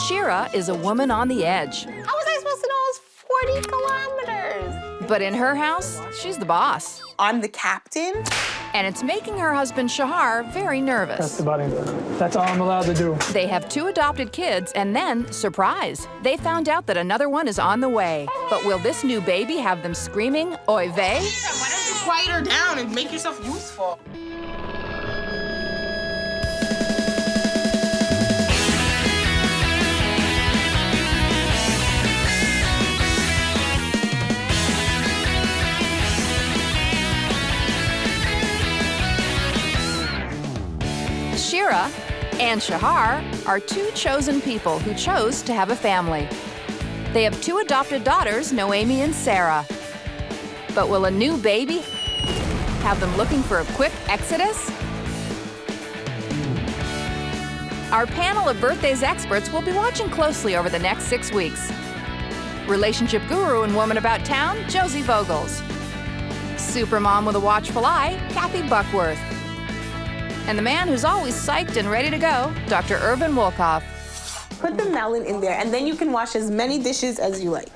Shira is a woman on the edge. How was I supposed to know it was 40 kilometers? But in her house, she's the boss. I'm the captain. And it's making her husband Shahar very nervous. Press the button. That's all I'm allowed to do. They have 2 adopted kids, and then, surprise, they found out that another one is on the way. But will this new baby have them screaming, oy vey? Why don't you quiet her down and make yourself useful? Shira and Shahar are 2 chosen people who chose to have a family. They have 2 adopted daughters, Noemi and Sarah. But will a new baby have them looking for a quick exodus? Our panel of birthdays experts will be watching closely over the next 6 weeks. Relationship guru and woman about town, Josie Vogels. Supermom with a watchful eye, Kathy Buckworth. And the man who's always psyched and ready to go, Dr. Irvin Wolkoff. Put the melon in there, and then you can wash as many dishes as you like.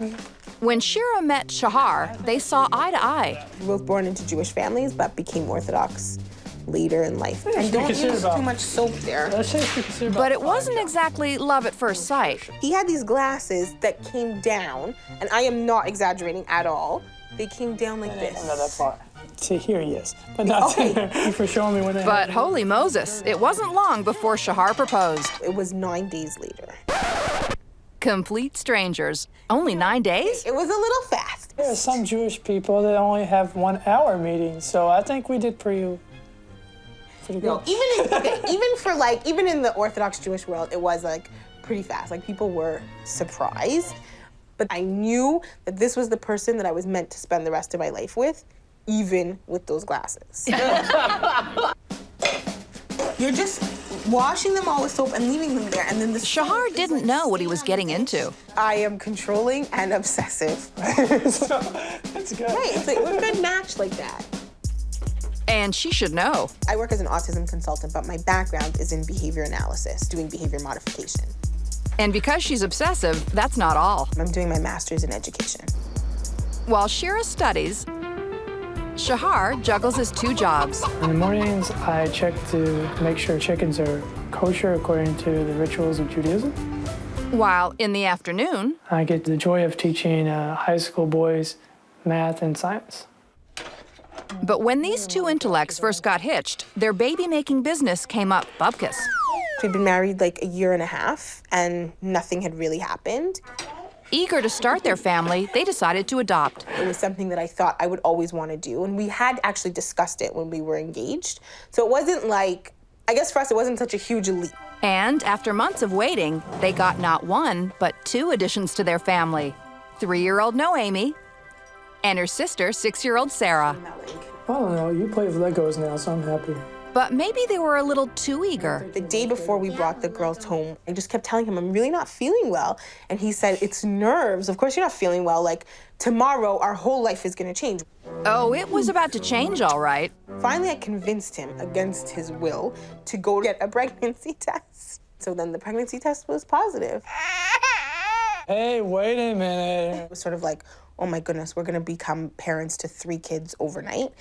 When Shira met Shahar, they saw eye to eye. We're both born into Jewish families, but became Orthodox later in life. And don't use too much soap there. But it wasn't exactly love at first sight. He had these glasses that came down, and I am not exaggerating at all. They came down like this. Not that far. To here, yes. But not to here. You for showing me when they But holy Moses, it wasn't long before Shahar proposed. It was 9 days later. Complete strangers. Only 9 days? It was a little fast. There are some Jewish people that only have 1 hour meetings, so I think we did pretty good. No, even in the Orthodox Jewish world, it was like pretty fast. Like people were surprised, but I knew that this was the person that I was meant to spend the rest of my life with, even with those glasses. You're just washing them all with soap and leaving them there, and then the Shahar didn't know what he was getting into. I am controlling and obsessive. That's good. Right, it's like we're a good match like that. And she should know. I work as an autism consultant, but my background is in behavior analysis, doing behavior modification. And because she's obsessive, that's not all. I'm doing my master's in education. While Shira studies, Shahar juggles his 2 jobs. In the mornings, I check to make sure chickens are kosher according to the rituals of Judaism. While in the afternoon, I get the joy of teaching high school boys math and science. but when these 2 intellects first got hitched, their baby-making business came up bupkis. We'd been married like a year and a half, and nothing had really happened. Eager to start their family, they decided to adopt. It was something that I thought I would always want to do, and we had actually discussed it when we were engaged. So it wasn't like, I guess for us, it wasn't such a huge leap. And after months of waiting, they got not 1, but 2 additions to their family. 3-year-old Noemi and her sister, 6-year-old Sarah. I don't know, you play with Legos now, so I'm happy. But maybe they were a little too eager. The day before we brought the girls home, I just kept telling him, I'm really not feeling well. And he said, it's nerves. Of course you're not feeling well. Like, tomorrow, our whole life is gonna change. Oh, it was about to change, all right. Finally, I convinced him, against his will, to go get a pregnancy test. So then the pregnancy test was positive. Hey, wait a minute. It was sort of like, oh my goodness, we're gonna become parents to 3 kids overnight.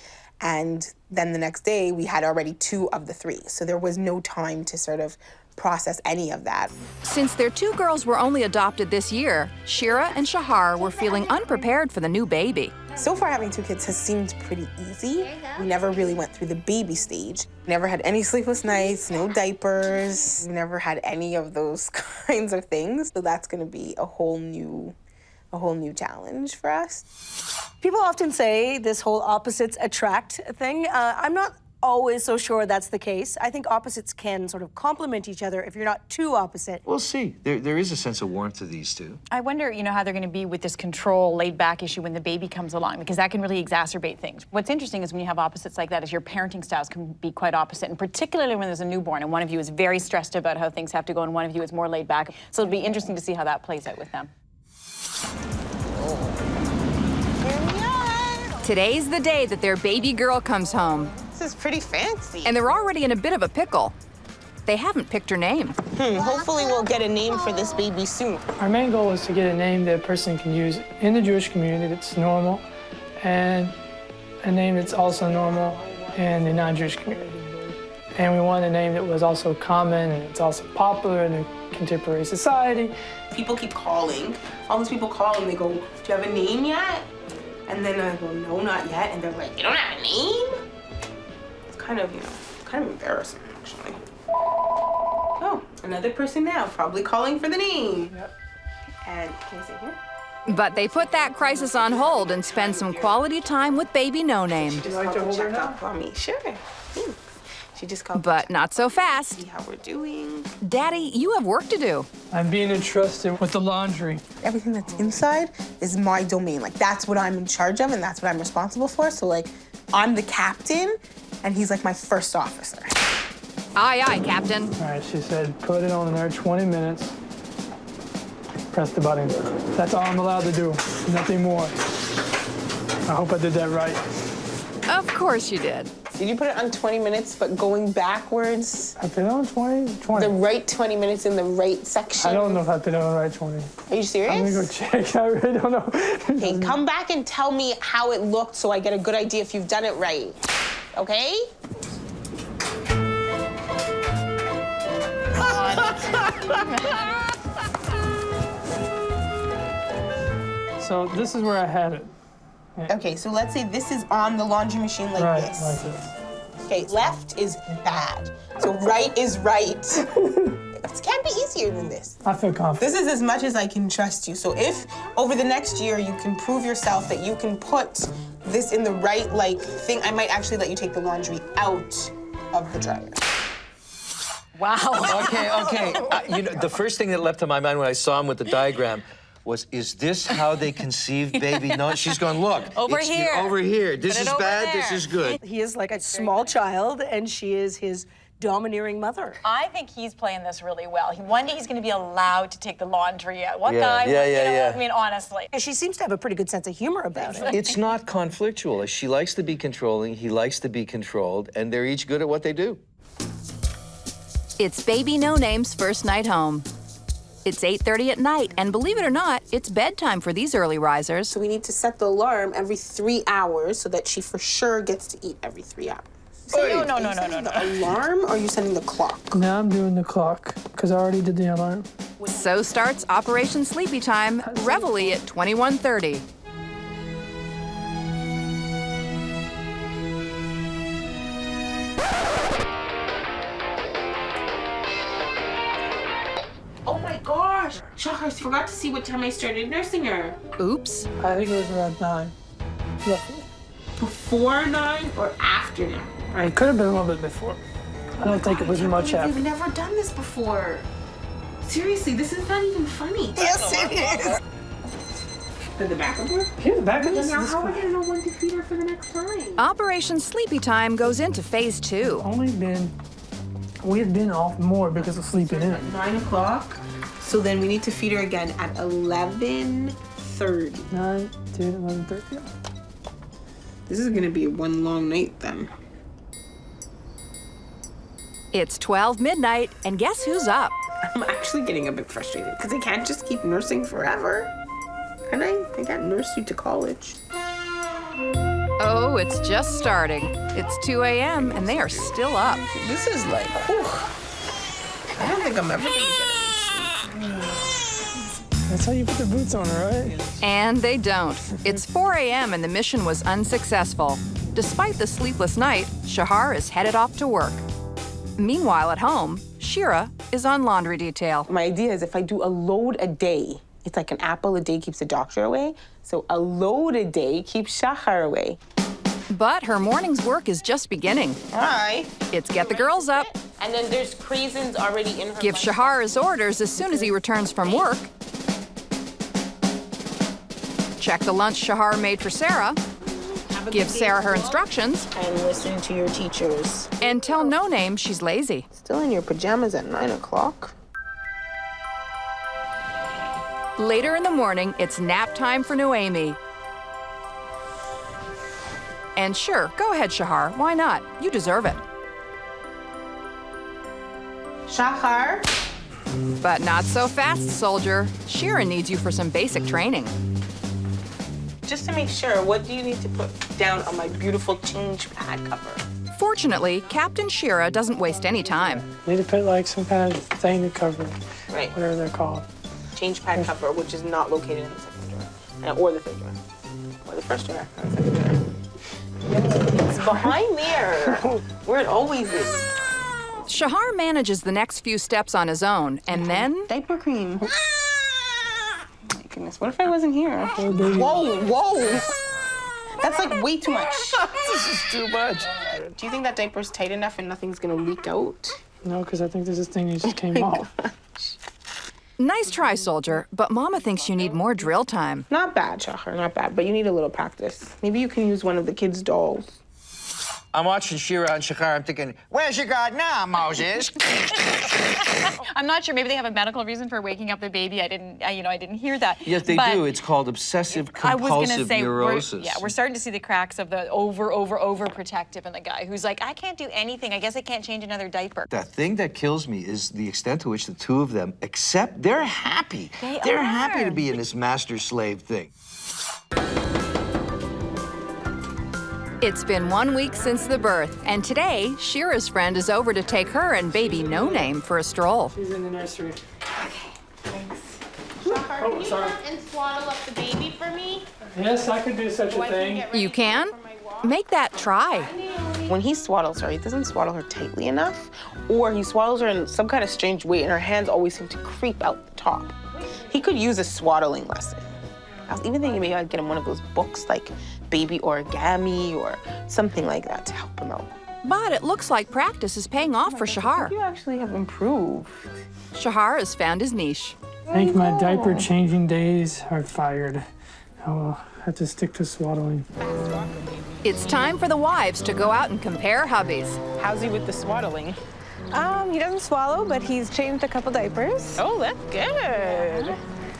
And then the next day, we had already 2 of the 3. So there was no time to sort of process any of that. Since their 2 girls were only adopted this year, Shira and Shahar were feeling unprepared for the new baby. So far, having 2 kids has seemed pretty easy. We never really went through the baby stage. Never had any sleepless nights, no diapers. We never had any of those kinds of things. So that's gonna be a whole new challenge for us. People often say this whole opposites attract thing. I'm not always so sure that's the case. I think opposites can sort of complement each other if you're not too opposite. We'll see. There is a sense of warmth to these 2. I wonder, how they're going to be with this control, laid-back issue when the baby comes along, because that can really exacerbate things. What's interesting is when you have opposites like that is your parenting styles can be quite opposite, and particularly when there's a newborn and one of you is very stressed about how things have to go and one of you is more laid back. So it'll be interesting to see how that plays out with them. Today's the day that their baby girl comes home. This is pretty fancy. And they're already in a bit of a pickle. they haven't picked her name. Hopefully we'll get a name for this baby soon. Our main goal is to get a name that a person can use in the Jewish community that's normal, and a name that's also normal in the non-Jewish community. And we wanted a name that was also common and it's also popular in the contemporary society. People keep calling. All these people call and they go, do you have a name yet? And then I go, no, not yet. And they're like, you don't have a name? It's kind of, kind of embarrassing, actually. Oh, another person now, probably calling for the name. Yep. And can I say here? But they put that crisis on hold and spend some quality time with baby No Name. Just like called to to hold her check now? up on me. Sure, thanks. She just called But not so to fast. see how we're doing. Daddy, you have work to do. I'm being entrusted with the laundry. Everything that's inside is my domain. Like, that's what I'm in charge of and that's what I'm responsible for. So, like, I'm the captain and he's like my first officer. Aye, aye, Captain. All right, she said, put it on there 20 minutes. Press the button. That's all I'm allowed to do, nothing more. I hope I did that right. Of course you did. Did you put it on 20 minutes, but going backwards? I put it on 20? 20. The right 20 minutes in the right section? I don't know if I put it on the right 20. Are you serious? I'm gonna go check. I really don't know. Okay, come back and tell me how it looked so I get a good idea if you've done it right. Okay? So this is where I had it. Okay, so let's say this is on the laundry machine like Right, this. like this. Okay, left is bad. So right is right. It can't be easier than this. I feel confident. This is as much as I can trust you. So if over the next year you can prove yourself that you can put this in the right thing, I might actually let you take the laundry out of the dryer. Wow. Okay. The first thing that leapt to my mind when I saw him with the diagram was, is this how they conceived baby? No, she's going, look. Over it's here. Over here. This Put it is over bad, this there. is good. He is like a small child, and she is his domineering mother. I think he's playing this really well. One day he's going to be allowed to take the laundry out. What Yeah, guy? yeah. I mean, honestly. She seems to have a pretty good sense of humor about it. It's not conflictual. She likes to be controlling, he likes to be controlled, and they're each good at what they do. It's baby No Name's first night home. It's 8:30 at night, and believe it or not, it's bedtime for these early risers. So we need to set the alarm every 3 hours so that she for sure gets to eat every 3 hours. No. The alarm, or are you setting the clock? Now I'm doing the clock, because I already did the alarm. So starts Operation Sleepy Time, Reveille at 21:30. Oh my gosh! Shahar, I forgot to see what time I started nursing her. Oops. I think it was around 9, roughly. Before 9 or after 9? It could have been a little bit before. I don't think it was much after. We've never done this before. Seriously, this is not even funny. Yes, it is. Did the backup work? Here, the back of this. Now this how are we gonna know when to feed her for the next time? Operation Sleepy Time goes into phase 2. We had been off more because of sleeping in. 9 o'clock. So then we need to feed her again at 11:30. 9, 10, 11, 13. This is gonna be one long night then. It's 12 midnight, and guess who's up? I'm actually getting a bit frustrated because I can't just keep nursing forever. Can I? I can't nurse you to college. Oh, it's just starting. It's 2 a.m., and they are still up. This is like, whew. I don't think I'm ever gonna get it. That's how you put the boots on her, right? And they don't. It's 4 a.m., and the mission was unsuccessful. Despite the sleepless night, Shahar is headed off to work. Meanwhile, at home, Shira is on laundry detail. My idea is if I do a load a day, it's like an apple a day keeps the doctor away. So a load a day keeps Shahar away. But her morning's work is just beginning. Hi. It's get the girls up, And then there's craisins already in her give lunch. Shahar his orders as soon as he returns from work, check the lunch Shahar made for Sarah, Have a give good day Sarah her at school. instructions, And listen to your teachers. and tell No Name she's lazy. Still in your pajamas at 9 o'clock? Later in the morning, it's nap time for Noemi. And sure, go ahead, Shahar. Why not? You deserve it. Shahar. But not so fast, soldier. Shira needs you for some basic training. Just to make sure, what do you need to put down on my beautiful change pad cover? Fortunately, Captain Shira doesn't waste any time. You need to put like some kind of thing to cover it, Right. whatever they're called. Change pad cover, which is not located in the second drawer, or the third drawer, or the first drawer, or the second drawer. It's behind there, where it always is. Shahar manages the next few steps on his own, and then Diaper cream. Oh my goodness, what if I wasn't here? Whoa, whoa. That's like way too much. This is too much. Do you think that diaper's tight enough and nothing's gonna leak out? No, because I think there's this thing that just came off. nice try, soldier, but Mama thinks you need more drill time. Not bad, Shahar, not bad, but you need a little practice. Maybe you can use one of the kids' dolls. I'm watching Shira and Shahar. I'm thinking, where's your God now, Moses? I'm not sure. Maybe they have a medical reason for waking up the baby. I didn't hear that. Yes, they But do. It's called obsessive I was gonna compulsive say, neurosis. we're starting to see the cracks of the over protective in the guy who's like, I can't do anything. I guess I can't change another diaper. The thing that kills me is the extent to which the two of them accept. They're happy. They're happy to be in this master-slave thing. It's been 1 week since the birth, and today, Shira's friend is over to take her and baby No Name for a stroll. She's in the nursery. Shahar, can you sorry. come and swaddle up the baby for me? Yes, I could do such a thing. You can? Make that try. When he swaddles her, he doesn't swaddle her tightly enough, or he swaddles her in some kind of strange way, and her hands always seem to creep out the top. He could use a swaddling lesson. I was even thinking maybe I'd get him one of those books like Baby Origami or something like that to help him out. But it looks like practice is paying off for Shahar. You actually have improved. Shahar has found his niche. I think my diaper changing days are fired. I will have to stick to swaddling. It's time for the wives to go out and compare hubbies. How's he with the swaddling? He doesn't swallow, but he's changed a couple diapers. Oh, that's good.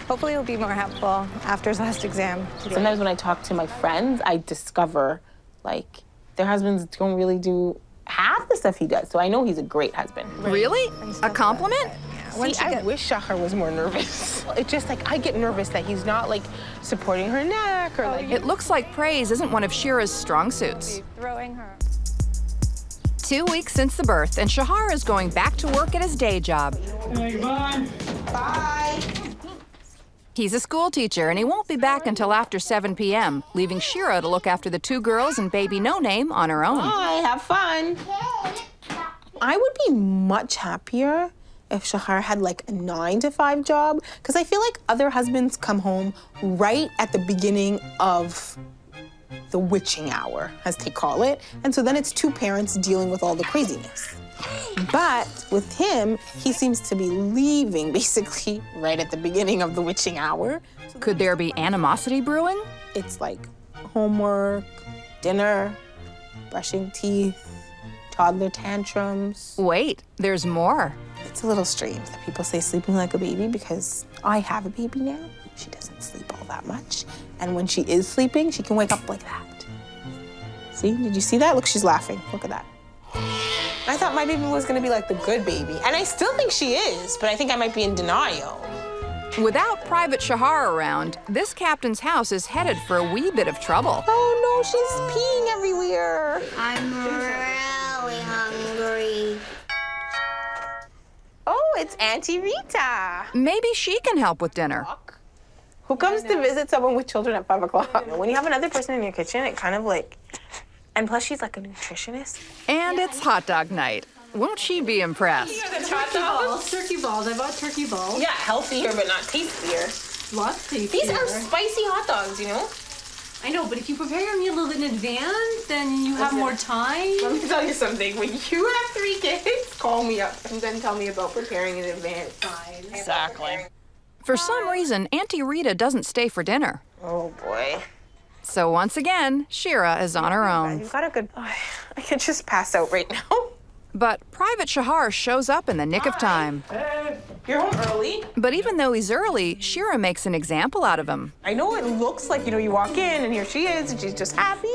Hopefully he'll be more helpful after his last exam. Sometimes when I talk to my friends, I discover, like, their husbands don't really do half the stuff he does. So I know he's a great husband. Really? A compliment? See, I wish Shahar was more nervous. It's just like, I get nervous that he's not, like, supporting her neck or, like... It looks like praise isn't one of Shira's strong suits. Throwing her. 2 weeks since the birth, and Shahar is going back to work at his day job. Hey, goodbye. Bye. He's a school teacher, and he won't be back until after 7 p.m., leaving Shira to look after the two girls and baby No Name on her own. Bye, have fun. I would be much happier if Shahar had like a 9-to-5 job, because I feel like other husbands come home right at the beginning of the witching hour, as they call it, and so then it's two parents dealing with all the craziness. But with him, he seems to be leaving basically right at the beginning of the witching hour. Could there be animosity brewing? It's like homework, dinner, brushing teeth, toddler tantrums. Wait, there's more. It's a little strange that people say sleeping like a baby because I have a baby now. She doesn't sleep all that much. And when she is sleeping, she can wake up like that. See, did you see that? Look, she's laughing. Look at that. I thought my baby was gonna be like the good baby. And I still think she is, but I think I might be in denial. Without Private Shahar around, this captain's house is headed for a wee bit of trouble. Oh no, she's peeing everywhere. I'm really hungry. Oh, it's Auntie Rita. Maybe she can help with dinner. Who comes to visit someone with children at 5 o'clock? When you have another person in your kitchen, it kind of like, and plus she's like a nutritionist. And it's hot dog night. Won't she be impressed? Turkey balls. I bought turkey balls. Yeah, healthier but not tastier. Lots tastier. These are spicy hot dogs, you know? I know, but if you prepare your meal a little in advance, then you have more time. Let me tell you something. When you have 3 kids, call me up and then tell me about preparing in advance. Exactly. For some reason, Auntie Rita doesn't stay for dinner. Oh boy. So once again, Shira is on her own. You've got a good. I could just pass out right now. But Private Shahar shows up in the nick of time. You're home early. But even though he's early, Shira makes an example out of him. I know it looks like, you know, you walk in and here she is and she's just happy,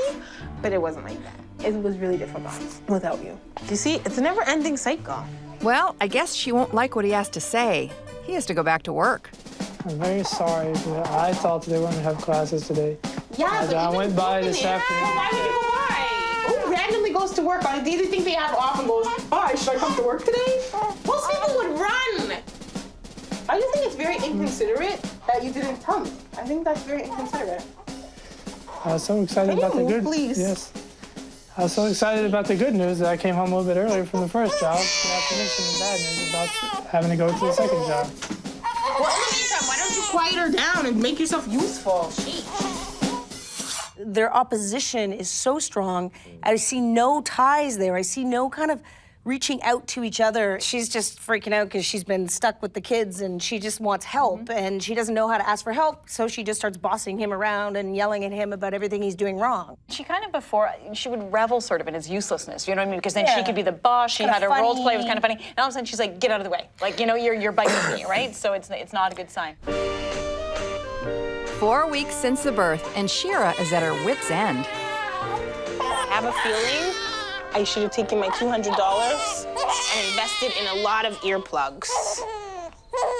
but it wasn't like that. It was really difficult without you. You see, it's a never-ending cycle. Well, I guess she won't like what he has to say. He has to go back to work. I'm very sorry, but I thought they were going to have classes today. Yeah, but I went by this afternoon. Why would you go by? Who randomly goes to work on a day they think they have off and goes, "Hi, should I come to work today?" Most people would run. I just think it's very inconsiderate that you didn't tell me. I think that's very inconsiderate. I was so excited about the good please? Yes. I was so excited about the good news that I came home a little bit earlier from the first job, not to mention the bad news about having to go to the second job. Well, in the meantime, why don't you quiet her down and make yourself useful? Sheesh. Their opposition is so strong. I see no ties there. I see no kind of reaching out to each other. She's just freaking out because she's been stuck with the kids and she just wants help and she doesn't know how to ask for help, so she just starts bossing him around and yelling at him about everything he's doing wrong. She kind of she would revel sort of in his uselessness, you know what I mean? Because then she could be the boss, she had a role to play, it was kind of funny, and all of a sudden she's like, get out of the way. Like, you know, you're biting me, right? So it's not a good sign. 4 weeks since the birth, and Shira is at her wit's end. I have a feeling I should have taken my $200 and invested in a lot of earplugs.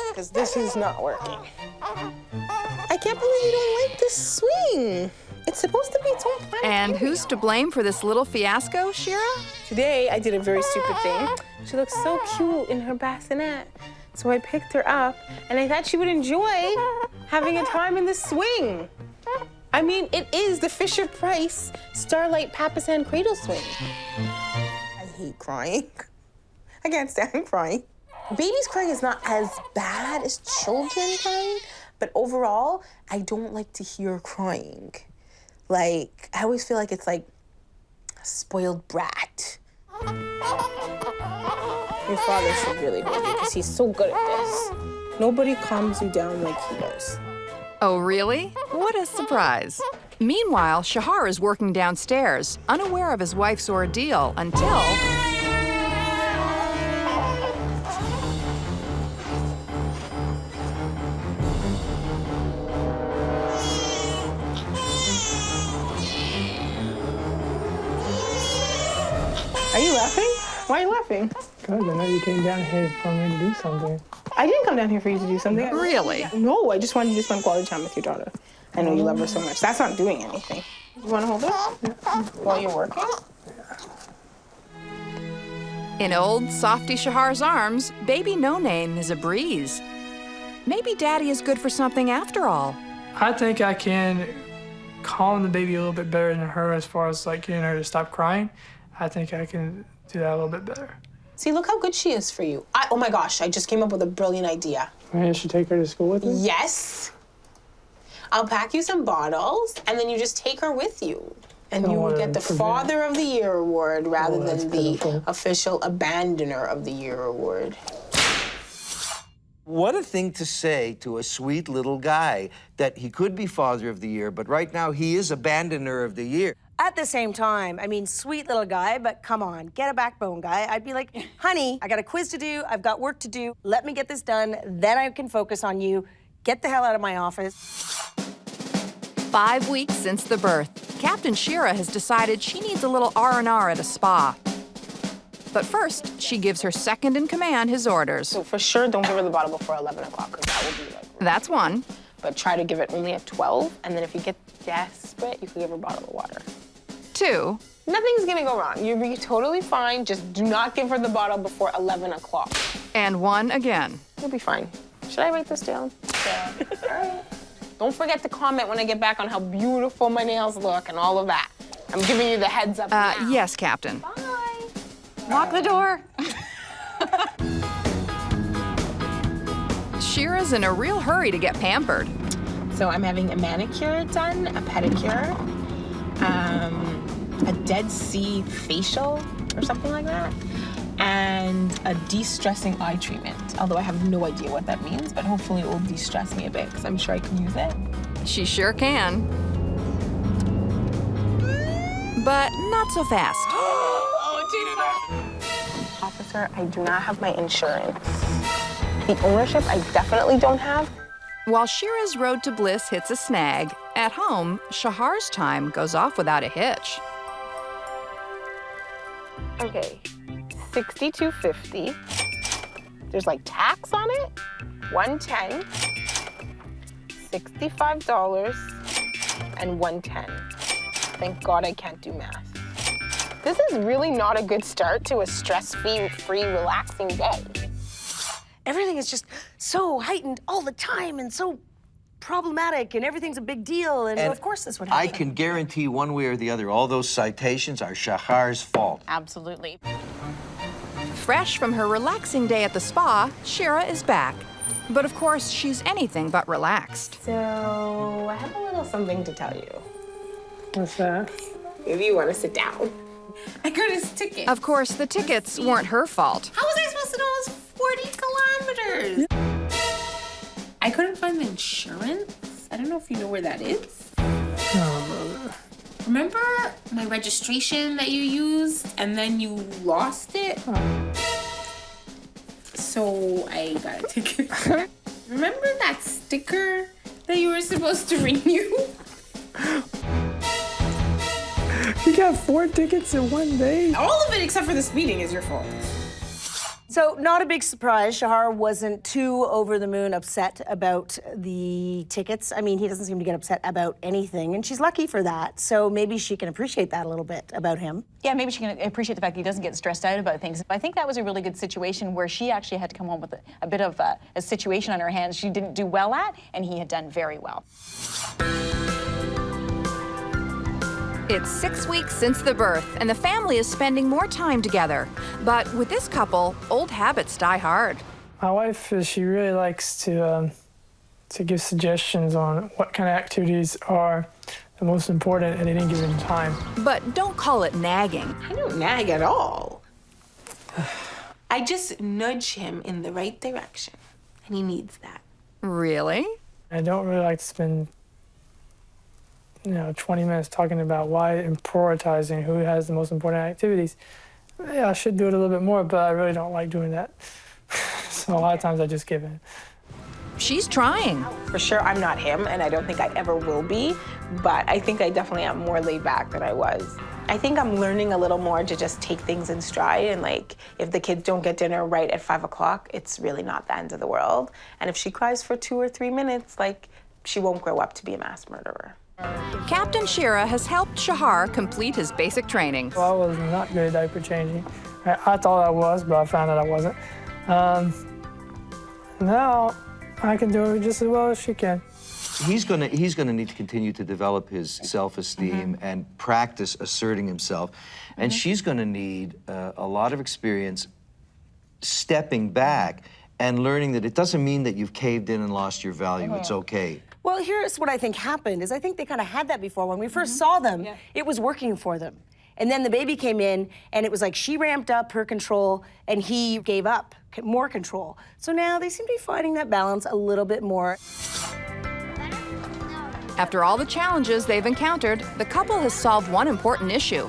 Because this is not working. I can't believe you don't like this swing. It's supposed to be its own planet. And who's to blame for this little fiasco, Shira? Today, I did a very stupid thing. She looks so cute in her bassinet. So I picked her up, and I thought she would enjoy having a time in the swing. I mean, it is the Fisher-Price Starlight Papasan Cradle Swing. I hate crying. I can't stand crying. Babies crying is not as bad as children crying, but overall, I don't like to hear crying. Like, I always feel like it's like a spoiled brat. Your father should really hold you because he's so good at this. Nobody calms you down like he does. Oh, really? What a surprise. Meanwhile, Shahar is working downstairs, unaware of his wife's ordeal until... Are you laughing? Why are you laughing? Good, I know you came down here for me to do something. I didn't come down here for you to do something. Really? No, I just wanted you to spend quality time with your daughter. I know you love her so much. That's not doing anything. You want to hold her? Yeah. While you're working? In old Softy Shahar's arms, baby no-name is a breeze. Maybe Daddy is good for something after all. I think I can calm the baby a little bit better than her as far as like getting her to stop crying. I think I can do that a little bit better. See, look how good she is for you. Oh my gosh, I just came up with a brilliant idea. Maybe I should take her to school with me? Yes. I'll pack you some bottles, and then you just take her with you. And you will get the Father of the Year award rather than the official Abandoner of the Year award. What a thing to say to a sweet little guy, that he could be Father of the Year, but right now he is Abandoner of the Year. At the same time, I mean, sweet little guy, but come on, get a backbone, guy. I'd be like, honey, I got a quiz to do, I've got work to do, let me get this done, then I can focus on you. Get the hell out of my office. 5 weeks since the birth, Captain Shira has decided she needs a little R&R at a spa. But first, she gives her second-in-command his orders. So for sure, don't give her the bottle before 11 o'clock, because that will be like... That's one. But try to give it only at 12, and then if you get desperate, you can give her a bottle of water. 2. Nothing's gonna go wrong. You'll be totally fine. Just do not give her the bottle before 11 o'clock. And 1 again. You'll be fine. Should I write this down? Yeah. All right. Don't forget to comment when I get back on how beautiful my nails look and all of that. I'm giving you the heads up now. Yes, Captain. Bye. Lock the door. Shira's in a real hurry to get pampered. So I'm having a manicure done, a pedicure, a Dead Sea facial or something like that, and a de-stressing eye treatment. Although I have no idea what that means, but hopefully it will de-stress me a bit because I'm sure I can use it. She sure can. But not so fast. Officer, I do not have my insurance. The ownership, I definitely don't have. While Shira's road to bliss hits a snag, at home, Shahar's time goes off without a hitch. Okay, 62.50. There's like tax on it. $110, $65, and $110. Thank God I can't do math. This is really not a good start to a stress-free, relaxing day. Everything is just so heightened all the time and so problematic, and everything's a big deal, and of course this would happen. I can guarantee one way or the other, all those citations are Shahar's fault. Absolutely. Fresh from her relaxing day at the spa, Shira is back. But of course, she's anything but relaxed. So, I have a little something to tell you. What's that? Maybe you want to sit down. I got his ticket. Of course, the tickets weren't her fault. How was I supposed to know it was 40 kilometers? I couldn't find the insurance. I don't know if you know where that is. Remember my registration that you used and then you lost it? So I got a ticket. Remember that sticker that you were supposed to renew? You got 4 tickets in one day? All of it except for this meeting is your fault. So, not a big surprise. Shahar wasn't too over the moon upset about the tickets. I mean, he doesn't seem to get upset about anything, and she's lucky for that. So maybe she can appreciate that a little bit about him. Yeah, maybe she can appreciate the fact that he doesn't get stressed out about things. I think that was a really good situation where she actually had to come home with a bit of a situation on her hands she didn't do well at, and he had done very well. It's 6 weeks since the birth, and the family is spending more time together. But with this couple, old habits die hard. My wife, she really likes to give suggestions on what kind of activities are the most important at any given time. But don't call it nagging. I don't nag at all. I just nudge him in the right direction, and he needs that. Really? I don't really like to spend 20 minutes talking about why and prioritizing who has the most important activities. Yeah, I should do it a little bit more, but I really don't like doing that. So a lot of times I just give in. She's trying. For sure, I'm not him, and I don't think I ever will be, but I think I definitely am more laid back than I was. I think I'm learning a little more to just take things in stride, and like, if the kids don't get dinner right at 5 o'clock, it's really not the end of the world. And if she cries for 2 or 3 minutes, like, she won't grow up to be a mass murderer. Captain Shira has helped Shahar complete his basic training. Well, I was not good at diaper changing. I thought I was, but I found out I wasn't. Now I can do it just as well as she can. He's gonna need to continue to develop his self-esteem and practice asserting himself. And she's gonna need a lot of experience stepping back and learning that it doesn't mean that you've caved in and lost your value. It's okay. Well, here's what I think happened, is I think they kind of had that before. When we first saw them, it was working for them. And then the baby came in, and it was like she ramped up her control, and he gave up more control. So now they seem to be finding that balance a little bit more. After all the challenges they've encountered, the couple has solved one important issue.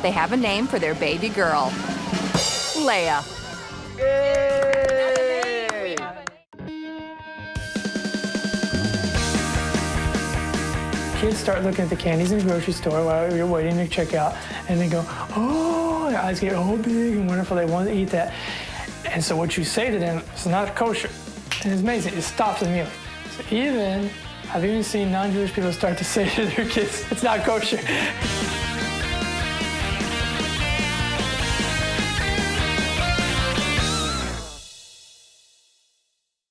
They have a name for their baby girl, Leia. Kids start looking at the candies in the grocery store while you're waiting to check out, and they go, oh, their eyes get all big and wonderful, they want to eat that. And so what you say to them is not kosher. And it's amazing, it stops immediately. So I've even seen non-Jewish people start to say to their kids, it's not kosher.